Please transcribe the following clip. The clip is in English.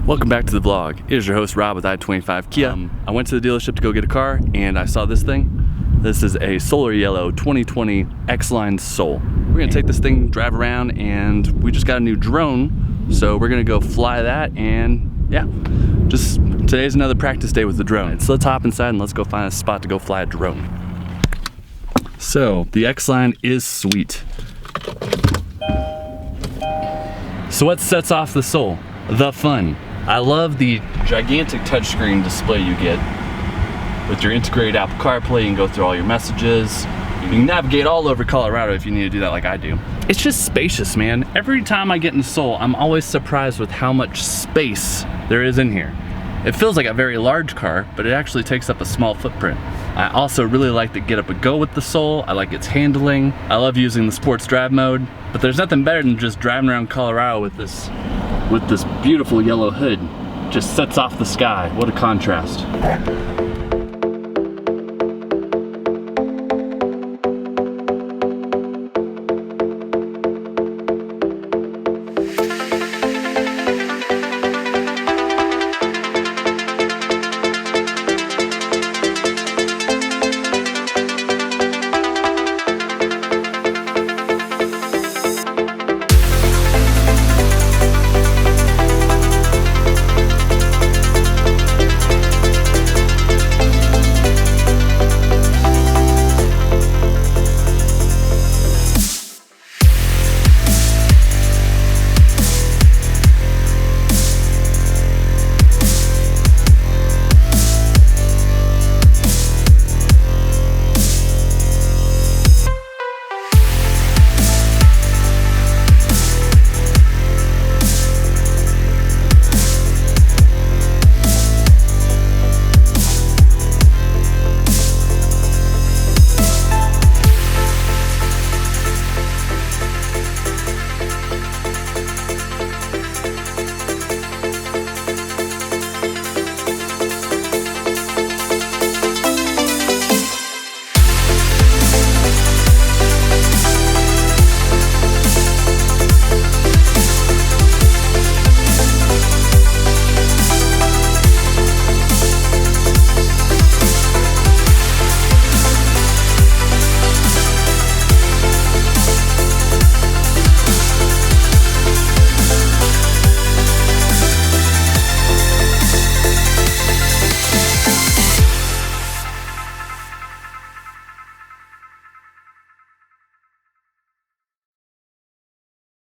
Welcome back to the vlog. It is your host Rob with I-25 Kia. I went to the dealership to go get a car and I saw this thing. This is a solar yellow 2020 X-Line Soul. We're gonna take this thing, drive around, and we just got a new drone. So we're gonna go fly that, and yeah, just today's another practice day with the drone. So let's hop inside and let's go find a spot to go fly a drone. So the X-Line is sweet. So what sets off the Soul? The fun. I love the gigantic touchscreen display you get with your integrated Apple CarPlay. You can go through all your messages. You can navigate all over Colorado if you need to do that like I do. It's just spacious, man. Every time I get in Soul, I'm always surprised with how much space there is in here. It feels like a very large car, but it actually takes up a small footprint. I also really like the get up and go with the Soul. I like its handling. I love using the sports drive mode, but there's nothing better than just driving around Colorado with this beautiful yellow hood. Just sets off the sky. What a contrast.